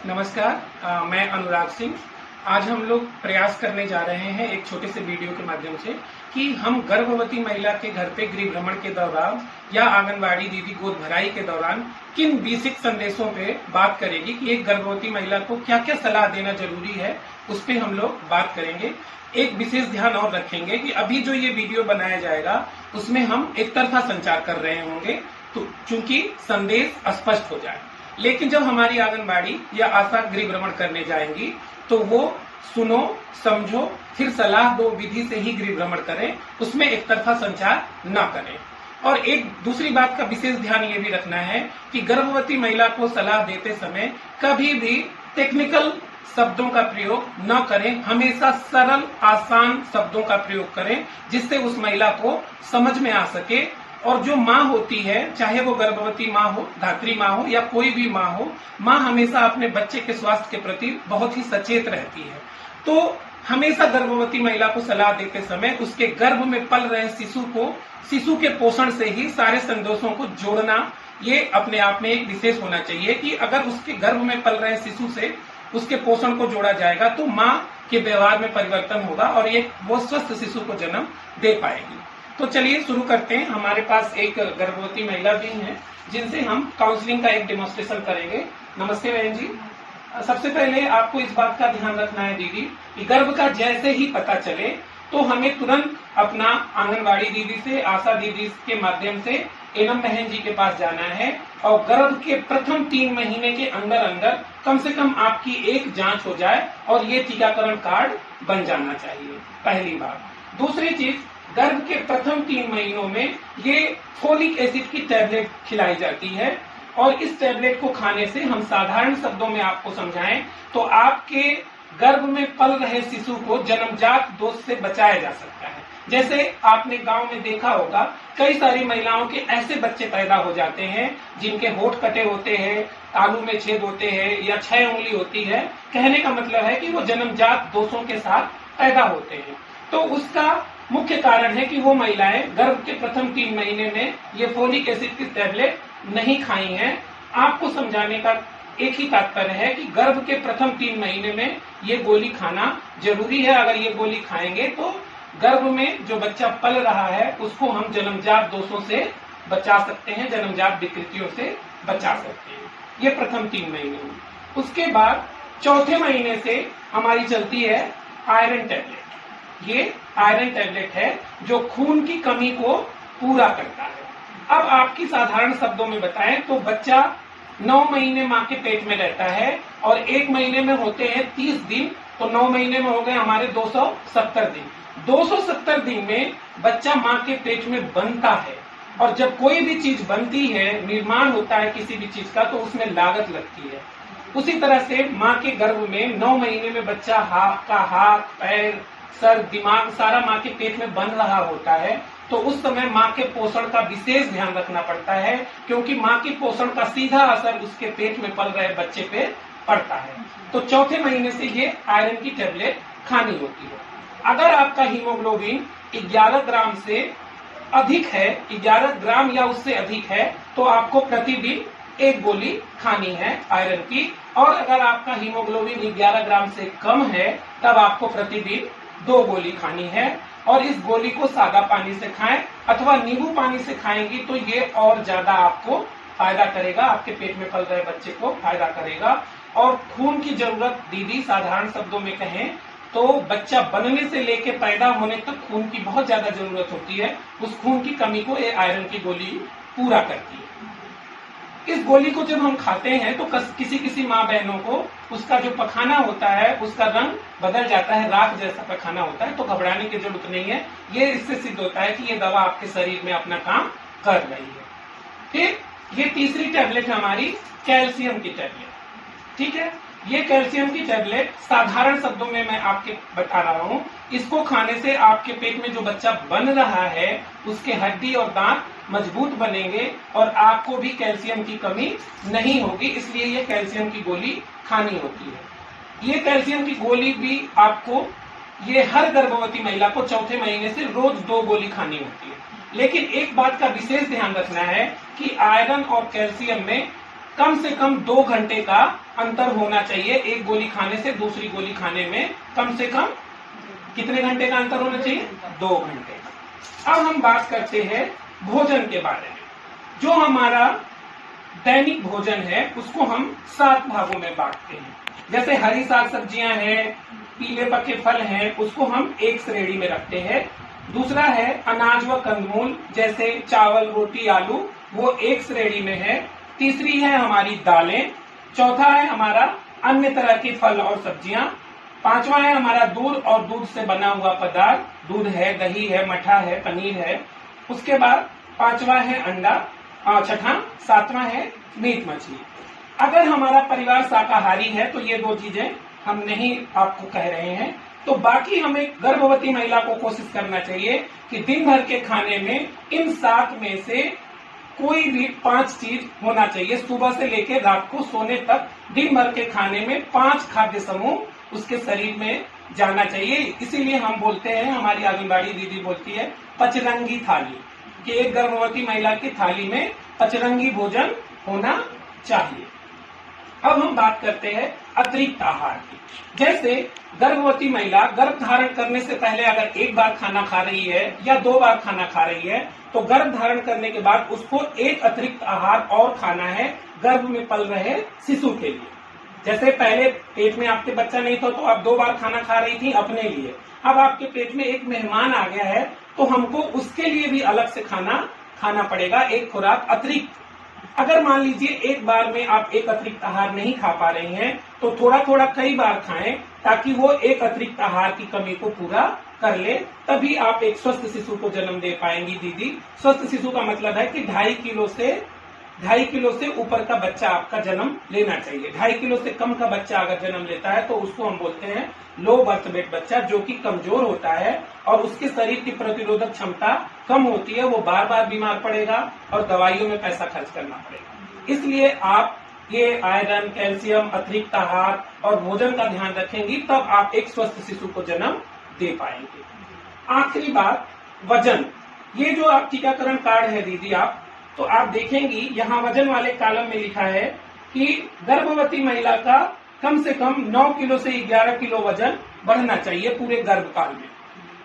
नमस्कार, मैं अनुराग सिंह। आज हम लोग प्रयास करने जा रहे हैं एक छोटे से वीडियो के माध्यम से कि हम गर्भवती महिला के घर पे गृह भ्रमण के दौरान या आंगनबाड़ी दीदी गोद भराई के दौरान किन बेसिक संदेशों पे बात करेगी कि एक गर्भवती महिला को क्या क्या सलाह देना जरूरी है, उस पे हम लोग बात करेंगे। एक विशेष ध्यान और रखेंगे कि अभी जो ये वीडियो बनाया जाएगा उसमें हम एक तरफा संचार कर रहे होंगे, तो चूंकि संदेश स्पष्ट हो जाए। लेकिन जब हमारी आंगनबाड़ी या आशा गृह भ्रमण करने जाएंगी तो वो सुनो, समझो, फिर सलाह दो विधि से ही गृह भ्रमण करें, उसमें एक तरफा संचार न करें। और एक दूसरी बात का विशेष ध्यान ये भी रखना है कि गर्भवती महिला को सलाह देते समय कभी भी टेक्निकल शब्दों का प्रयोग न करें। हमेशा सरल आसान शब्दों का प्रयोग करें जिससे उस महिला को समझ में आ सके। और जो माँ होती है, चाहे वो गर्भवती माँ हो, धात्री माँ हो या कोई भी माँ हो, माँ हमेशा अपने बच्चे के स्वास्थ्य के प्रति बहुत ही सचेत रहती है। तो हमेशा गर्भवती महिला को सलाह देते समय उसके गर्भ में पल रहे शिशु के पोषण से ही सारे संदेशों को जोड़ना, ये अपने आप में एक विशेष होना चाहिए कि अगर उसके गर्भ में पल रहे शिशु से उसके पोषण को जोड़ा जाएगा तो माँ के व्यवहार में परिवर्तन होगा और वो स्वस्थ शिशु को जन्म दे पाएगी। तो चलिए शुरू करते हैं। हमारे पास एक गर्भवती महिला भी हैं जिनसे हम काउंसलिंग का एक डेमोन्स्ट्रेशन करेंगे। नमस्ते बहन जी। सबसे पहले आपको इस बात का ध्यान रखना है दीदी कि गर्भ का जैसे ही पता चले तो हमें तुरंत अपना आंगनबाड़ी दीदी से, आशा दीदी के माध्यम से एनम बहन जी के पास जाना है और गर्भ के प्रथम 3 महीने के अंदर अंदर कम से कम आपकी एक जांच हो जाए और ये टीकाकरण कार्ड बन जाना चाहिए, पहली बात। दूसरी चीज, गर्भ के प्रथम 3 महीनों में ये फोलिक एसिड की टैबलेट खिलाई जाती है और इस टैबलेट को खाने से, हम साधारण शब्दों में आपको समझाएं तो आपके गर्भ में पल रहे शिशु को जन्मजात दोष से बचाया जा सकता है। जैसे आपने गांव में देखा होगा, कई सारी महिलाओं के ऐसे बच्चे पैदा हो जाते हैं जिनके होठ कटे होते हैं, तालू में छेद होते हैं या 6 उंगली होती है। कहने का मतलब है कि वो जन्मजात दोषों के साथ पैदा होते हैं। तो उसका मुख्य कारण है कि वो महिलाएं गर्भ के प्रथम 3 महीने में ये फोलिक एसिड की टैबलेट नहीं खाई हैं। आपको समझाने का एक ही तात्पर्य है कि गर्भ के प्रथम 3 महीने में ये गोली खाना जरूरी है। अगर ये गोली खाएंगे तो गर्भ में जो बच्चा पल रहा है उसको हम जन्मजात दोषों से बचा सकते हैं, जन्मजात विकृतियों से बचा सकते हैं। ये प्रथम 3 महीने में। उसके बाद चौथे महीने से हमारी चलती है आयरन टैबलेट। ये आयरन टैबलेट है जो खून की कमी को पूरा करता है। अब आपकी साधारण शब्दों में बताएं तो बच्चा 9 महीने माँ के पेट में रहता है और 1 महीने में होते हैं 30 दिन, तो 9 महीने में हो गए हमारे 270 दिन। 270 दिन में बच्चा माँ के पेट में बनता है और जब कोई भी चीज बनती है, निर्माण होता है किसी भी चीज का, तो उसमें लागत लगती है। उसी तरह से माँ के गर्भ में 9 महीने में बच्चा हाथ, पैर, सर, दिमाग सारा माँ के पेट में बन रहा होता है। तो उस समय माँ के पोषण का विशेष ध्यान रखना पड़ता है क्योंकि माँ के पोषण का सीधा असर उसके पेट में पल रहे बच्चे पे पड़ता है। तो चौथे महीने से ये आयरन की टैबलेट खानी होती है। अगर आपका हीमोग्लोबिन 11 ग्राम से अधिक है, 11 ग्राम या उससे अधिक है, तो आपको प्रतिदिन 1 गोली खानी है आयरन की। और अगर आपका हीमोग्लोबिन 11 ग्राम से कम है तब आपको प्रतिदिन 2 गोली खानी है। और इस गोली को सादा पानी से खाएं अथवा नींबू पानी से खाएंगी तो ये और ज्यादा आपको फायदा करेगा, आपके पेट में पल रहे बच्चे को फायदा करेगा। और खून की जरूरत दीदी साधारण शब्दों में कहें तो बच्चा बनने से लेके पैदा होने तक खून की बहुत ज्यादा जरूरत होती है। उस खून की कमी को ये आयरन की गोली पूरा करती है। इस गोली को जब हम खाते हैं तो किसी माँ बहनों को उसका जो पखाना होता है उसका रंग बदल जाता है, राख जैसा पखाना होता है। तो घबराने की जरूरत नहीं है, ये इससे सिद्ध होता है कि ये दवा आपके शरीर में अपना काम कर रही है। फिर ये तीसरी टैबलेट है हमारी कैल्शियम की टैबलेट। ठीक है, ये कैल्शियम की टैबलेट साधारण शब्दों में मैं आपके बता रहा हूँ। इसको खाने से आपके पेट में जो बच्चा बन रहा है उसके हड्डी और दांत मजबूत बनेंगे और आपको भी कैल्शियम की कमी नहीं होगी, इसलिए ये कैल्शियम की गोली खानी होती है। ये कैल्शियम की गोली भी आपको, ये हर गर्भवती महिला को चौथे महीने से रोज 2 गोली खानी होती है। लेकिन एक बात का विशेष ध्यान रखना है कि आयरन और कैल्शियम में कम से कम 2 घंटे का अंतर होना चाहिए। एक गोली खाने से दूसरी गोली खाने में कम से कम कितने घंटे का अंतर होना चाहिए? 2 घंटे का। अब हम बात करते हैं भोजन के बारे में। जो हमारा दैनिक भोजन है उसको हम 7 भागों में बांटते हैं। जैसे हरी साग सब्जियां हैं, पीले पके फल हैं, उसको हम एक श्रेणी में रखते हैं। दूसरा है अनाज व कंदमूल, जैसे चावल, रोटी, आलू, वो एक श्रेणी में है। तीसरी है हमारी दालें। चौथा है हमारा अन्य तरह के फल और सब्जियां। पांचवा है हमारा दूध और दूध से बना हुआ पदार्थ, दूध है, दही है, मठा है, पनीर है। उसके बाद पांचवा है अंडा, छठा, सातवां है मीट मछली। अगर हमारा परिवार शाकाहारी है तो ये 2 चीजें हम नहीं आपको कह रहे हैं। तो बाकी हमें गर्भवती महिला को कोशिश करना चाहिए कि दिन भर के खाने में इन 7 में से कोई भी 5 चीज होना चाहिए। सुबह से लेकर रात को सोने तक दिन भर के खाने में 5 खाद्य समूह उसके शरीर में जाना चाहिए। इसीलिए हम बोलते हैं, हमारी आंगनबाड़ी दीदी बोलती है पचरंगी थाली, कि एक गर्भवती महिला की थाली में पचरंगी भोजन होना चाहिए। अब हम बात करते हैं अतिरिक्त आहार की। जैसे गर्भवती महिला गर्भ धारण करने से पहले अगर एक बार खाना खा रही है या 2 बार खाना खा रही है, तो गर्भ धारण करने के बाद उसको एक अतिरिक्त आहार और खाना है गर्भ में पल रहे शिशु के लिए। जैसे पहले पेट में आपके बच्चा नहीं था तो आप 2 बार खाना खा रही थी अपने लिए, अब आपके पेट में एक मेहमान आ गया है तो हमको उसके लिए भी अलग से खाना पड़ेगा, एक खुराक अतिरिक्त। अगर मान लीजिए एक बार में आप एक अतिरिक्त आहार नहीं खा पा रही हैं, तो थोड़ा थोड़ा कई बार खाएं ताकि वो एक अतिरिक्त आहार की कमी को पूरा कर ले, तभी आप एक स्वस्थ शिशु को जन्म दे पाएंगी दीदी। स्वस्थ शिशु का मतलब है कि 2.5 किलो से ऊपर का बच्चा आपका जन्म लेना चाहिए। 2.5 किलो से कम का बच्चा अगर जन्म लेता है तो उसको हम बोलते हैं लो बर्थ वेट बच्चा, जो कि कमजोर होता है और उसके शरीर की प्रतिरोधक क्षमता कम होती है, वो बार बार बीमार पड़ेगा और दवाइयों में पैसा खर्च करना पड़ेगा। इसलिए आप ये आयरन, कैल्शियम, अतिरिक्त आहार और भोजन का ध्यान रखेंगी, तब आप एक स्वस्थ शिशु को जन्म दे पाएंगे। आखिरी बात, वजन। ये जो आप टीकाकरण कार्ड है दीदी तो आप देखेंगी यहाँ वजन वाले कॉलम में लिखा है कि गर्भवती महिला का कम से कम 9 किलो से 11 किलो वजन बढ़ना चाहिए पूरे गर्भकाल में।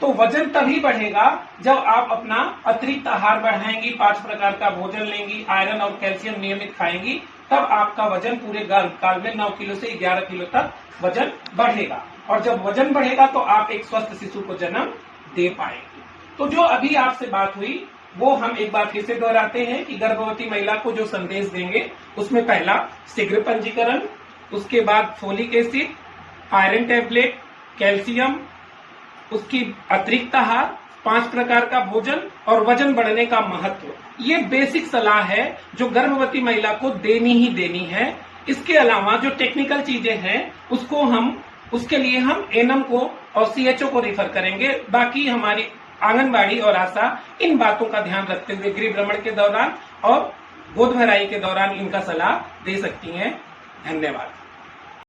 तो वजन तभी बढ़ेगा जब आप अपना अतिरिक्त आहार बढ़ाएंगी, 5 प्रकार का भोजन लेंगी, आयरन और कैल्शियम नियमित खाएंगी, तब आपका वजन पूरे गर्भकाल में 9 किलो से 11 किलो तक वजन बढ़ेगा। और जब वजन बढ़ेगा तो आप एक स्वस्थ शिशु को जन्म दे पाएंगे। तो जो अभी आपसे बात हुई वो हम एक बार फिर से दोहराते हैं कि गर्भवती महिला को जो संदेश देंगे उसमें पहला शीघ्र पंजीकरण, उसके बाद folic acid, iron tablet, calcium, उसकी अतिरिक्त आहार, 5 प्रकार का भोजन और वजन बढ़ने का महत्व। ये बेसिक सलाह है जो गर्भवती महिला को देनी ही देनी है। इसके अलावा जो टेक्निकल चीजें हैं उसके लिए हम एनएम को और सीएचओ को रेफर करेंगे। बाकी हमारी आंगनबाड़ी और आशा इन बातों का ध्यान रखते हुए गृह भ्रमण के दौरान और गोद भराई के दौरान इनका सलाह दे सकती हैं। धन्यवाद।